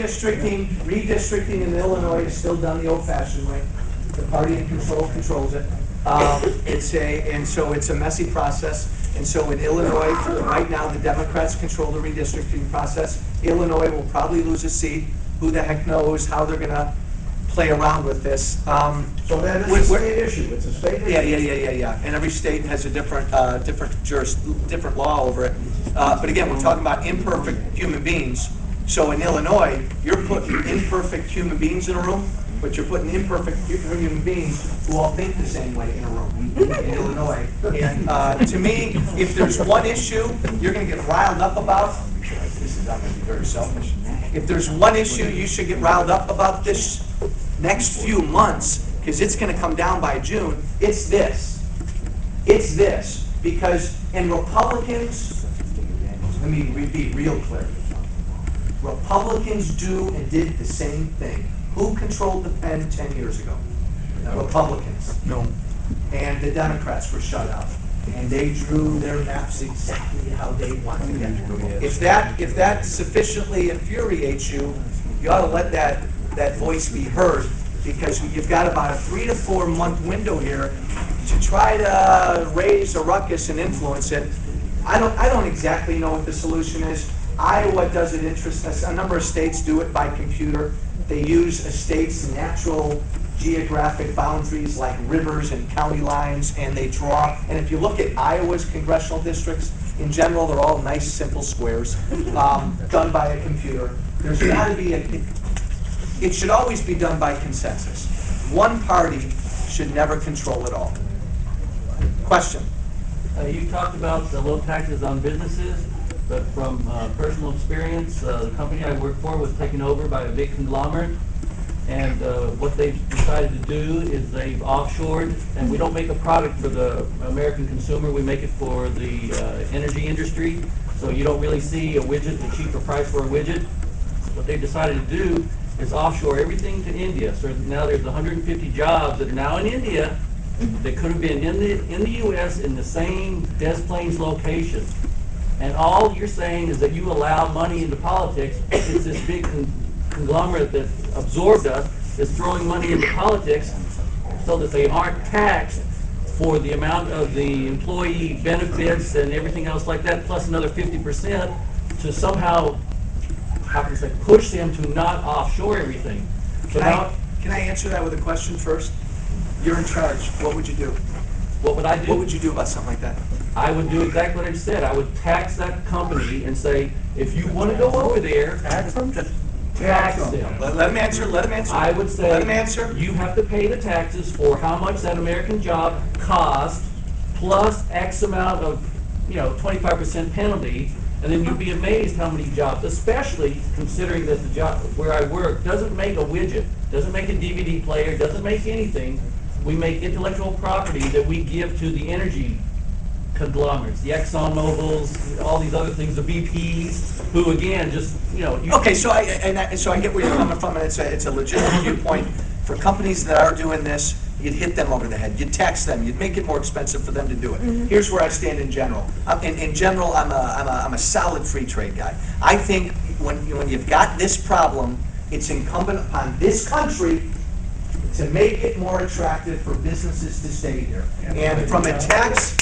Redistricting in Illinois is still done the old-fashioned way. The party in control controls it. So it's a messy process. And so in Illinois, right now, the Democrats control the redistricting process. Illinois will probably lose a seat. Who the heck knows how they're going to play around with this? So that is a state issue. It's a state issue. Yeah. And every state has a different law over it. But again, we're talking about imperfect human beings. So in Illinois, you're putting imperfect human beings in a room, but you're putting imperfect human beings who all think the same way in a room in Illinois. And to me, if there's one issue you're going to get riled up about, I'm going to be very selfish. If there's one issue you should get riled up about this next few months, because it's going to come down by June, it's this. It's this. Because, and Republicans, let me be real clear. Republicans do and did the same thing. Who controlled the pen 10 years ago? The Republicans. No. And the Democrats were shut out. And they drew their maps exactly how they wanted to get it. If that sufficiently infuriates you, you ought to let that voice be heard, because you've got about a 3 to 4 month window here to try to raise a ruckus and influence it. I don't exactly know what the solution is. Iowa does it interest. A number of states do it by computer. They use a state's natural geographic boundaries like rivers and county lines, and they draw. And if you look at Iowa's congressional districts, in general, they're all nice, simple squares done by a computer. There's got to be it should always be done by consensus. One party should never control it all. Question? You talked about the low taxes on businesses. But from personal experience, the company I work for was taken over by a big conglomerate, and what they've decided to do is they've offshored, and we don't make a product for the American consumer, we make it for the energy industry, so you don't really see a widget, a cheaper price for a widget. What they've decided to do is offshore everything to India, so now there's 150 jobs that are now in India that could have been in the U.S. in the same Des Plaines location. And all you're saying is that you allow money into politics. It's this big conglomerate that absorbed us that's throwing money into politics so that they aren't taxed for the amount of the employee benefits and everything else like that, plus another 50% to somehow, how can I say, push them to not offshore everything. Can I answer that with a question first? You're in charge. What would you do? What would I do? What would you do about something like that? I would do exactly what I just said. I would tax that company and say, if you want to go over there, tax them. Let him answer. I would say, let him answer. You have to pay the taxes for how much that American job cost, plus X amount of, 25% penalty, and then you'd be amazed how many jobs, especially considering that the job where I work doesn't make a widget, doesn't make a DVD player, doesn't make anything. We make intellectual property that we give to the energy conglomerates, the Exxon Mobils, all these other things, the BPs, who again just Okay, so I get where you're coming from, and it's a legitimate viewpoint. For companies that are doing this, you'd hit them over the head. You'd tax them. You'd make it more expensive for them to do it. Mm-hmm. Here's where I stand in general. In general, I'm a solid free trade guy. I think when you've got this problem, it's incumbent upon this country to make it more attractive for businesses to stay here. And from a tax.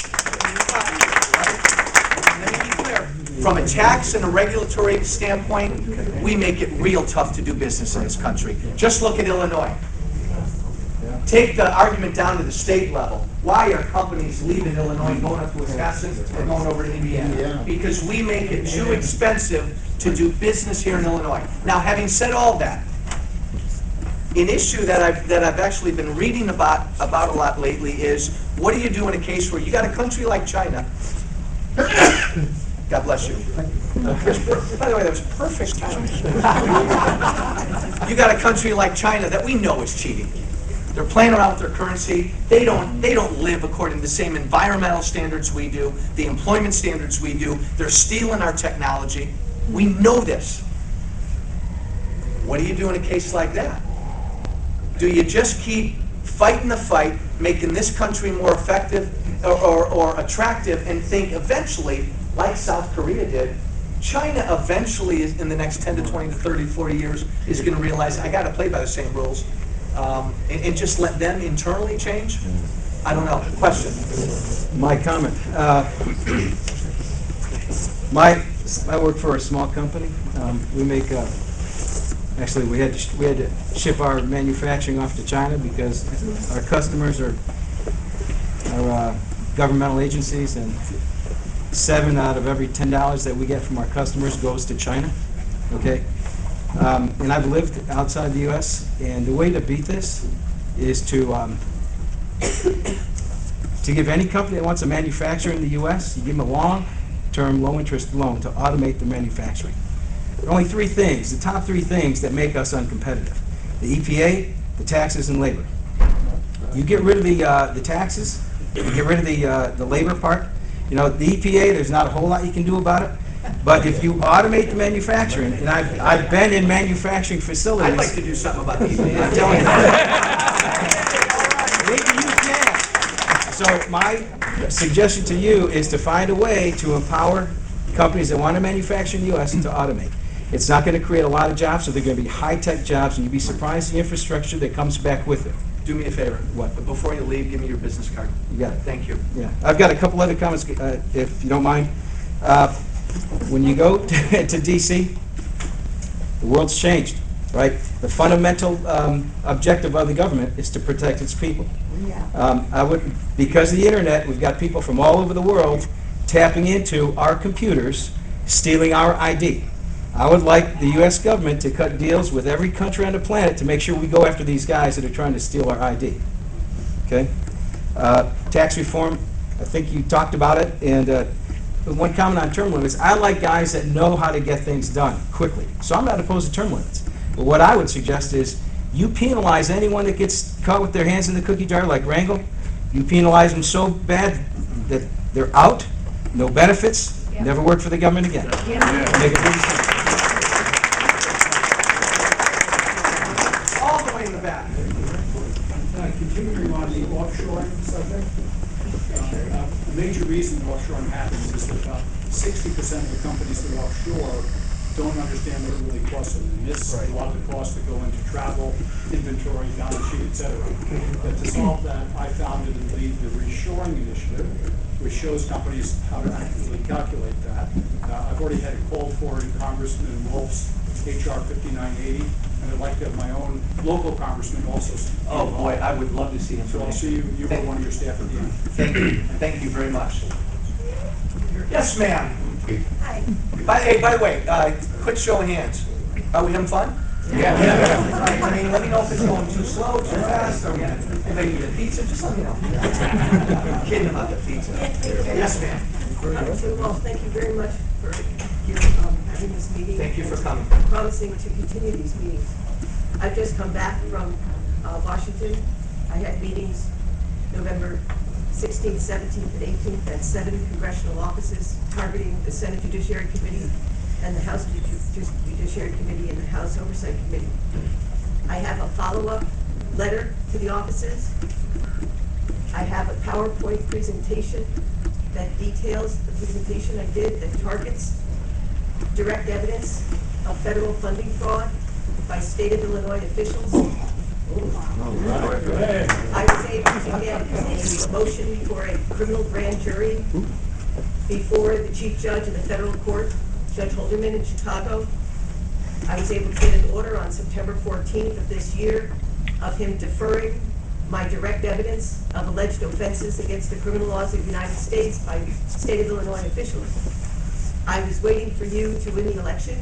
From a tax and a regulatory standpoint, we make it real tough to do business in this country. Just look at Illinois. Take the argument down to the state level. Why are companies leaving Illinois, going up to Wisconsin, or going over to Indiana? Because we make it too expensive to do business here in Illinois. Now, having said all that, an issue that I've actually been reading about a lot lately is, what do you do in a case where you got a country like China? God bless you. By the way, that was perfect timing. You got a country like China that we know is cheating. They're playing around with their currency. They don't live according to the same environmental standards we do, the employment standards we do. They're stealing our technology. We know this. What do you do in a case like that? Do you just keep fighting the fight, making this country more effective or attractive, and think eventually, like South Korea did, China eventually, is in the next 10 to 20 to 30 to 40 years, is going to realize, I got to play by the same rules, and just let them internally change? I don't know. Question? My comment. I work for a small company. We make, actually, we had to ship our manufacturing off to China because our customers are governmental agencies, and 7 out of every $10 that we get from our customers goes to China. Okay? And I've lived outside the U.S., and the way to beat this is to give any company that wants to manufacture in the U.S., you give them a long-term, low-interest loan to automate the manufacturing. There are only 3 things, the top 3 things that make us uncompetitive: the EPA, the taxes, and labor. You get rid of the taxes, you get rid of the labor part. You know, the EPA, there's not a whole lot you can do about it. But if you automate the manufacturing, and I've been in manufacturing facilities. I'd like to do something about the EPA. I'm telling you. Maybe you can. So my suggestion to you is to find a way to empower companies that want to manufacture in the U.S. to automate. It's not going to create a lot of jobs, so they're going to be high-tech jobs, and you'd be surprised the infrastructure that comes back with it. Do me a favor. What? Before you leave, give me your business card. You got it. Thank you. Yeah, I've got a couple other comments, if you don't mind. When you go to D.C., the world's changed, right? The fundamental objective of the government is to protect its people. Because of the internet, we've got people from all over the world tapping into our computers, stealing our ID. I would like the U.S. government to cut deals with every country on the planet to make sure we go after these guys that are trying to steal our ID. Okay? Tax reform, I think you talked about it, and one comment on term limits, I like guys that know how to get things done quickly. So I'm not opposed to term limits. But what I would suggest is you penalize anyone that gets caught with their hands in the cookie jar like Rangel. You penalize them so bad that they're out, no benefits, never work for the government again. Make it really simple. All the way in the back. Continuing on the offshoring subject, a major reason offshoring happens is that about 60% of the companies that offshore don't understand what it really costs them. They miss a lot of the costs that go into travel, inventory, balance sheet, et cetera. But to solve that, I founded and lead the Reshoring Initiative, which shows companies how to accurately calculate that. I've already had it called for in Congressman Wolf's HR 5980, and I'd like to have my own local congressman also. Oh, boy, I would love to see him. So I'll see you or one of your staff at the end. Thank you. Thank you very much. Yes, ma'am. Hi. Hey, by the way, quick show of hands. Are we having fun? Yeah. I mean, let me know if it's going too slow, too fast, or if I need a pizza, just let me know. Kidding about the pizza. Yes, ma'am. Well, thank you very much for having this meeting. Thank you for coming. Promising to continue these meetings. I've just come back from Washington. I had meetings November 16th, 17th, and 18th at 7 congressional offices targeting the Senate Judiciary Committee and the House Judiciary Committee and the House Oversight Committee. I have a follow-up letter to the offices. I have a PowerPoint presentation that details the presentation I did that targets direct evidence of federal funding fraud by state of Illinois officials. I was able to get a motion for a criminal grand jury before the chief judge of the federal court, Judge Holderman in Chicago. I was able to get an order on September 14th of this year of him deferring my direct evidence of alleged offenses against the criminal laws of the United States by state of Illinois officials. I was waiting for you to win the election.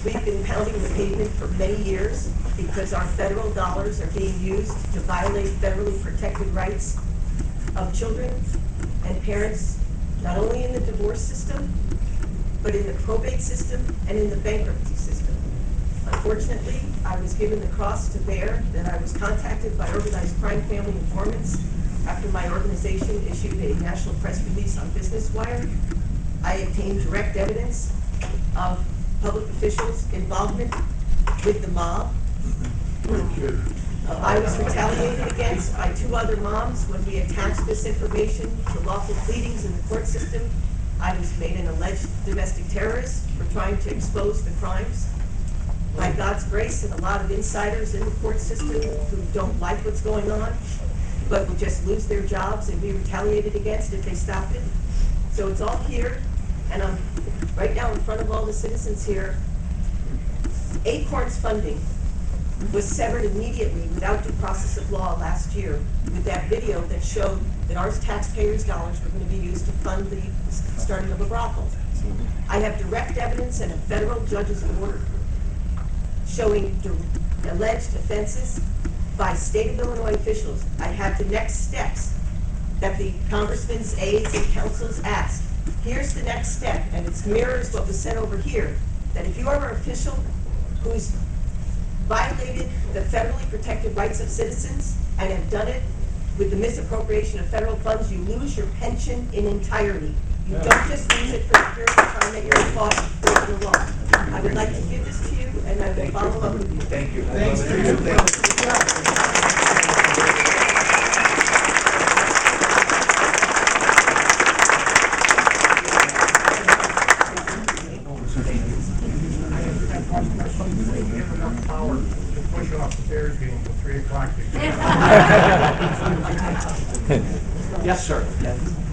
We've been pounding the pavement for many years because our federal dollars are being used to violate federally protected rights of children and parents, not only in the divorce system, but in the probate system and in the bankruptcy system. Unfortunately, I was given the cross to bear that I was contacted by organized crime family informants after my organization issued a national press release on Business Wire. I obtained direct evidence of public officials' involvement with the mob. I was retaliated against by 2 other moms when we attached this information to lawful pleadings in the court system. I was made an alleged domestic terrorist for trying to expose the crimes. By God's grace and a lot of insiders in the court system who don't like what's going on, but will just lose their jobs and be retaliated against if they stop it. So it's all here, and I'm right now in front of all the citizens here. Acorn's funding was severed immediately without due process of law last year with that video that showed that our taxpayers' dollars were going to be used to fund the starting of a brothel. I have direct evidence and a federal judge's order showing alleged offenses by state of Illinois officials. I have the next steps that the congressman's aides and counsels asked. Here's the next step, and it mirrors what was said over here, that if you are an official who's violated the federally protected rights of citizens and have done it with the misappropriation of federal funds, you lose your pension in entirety. You don't just lose it for the period of time that you're caught breaking the law. I would like to give this to you, and I will follow up with you. Thank you. Thanks to you. Power to push off the Bears game until 3 o'clock. Yes, sir. Yes.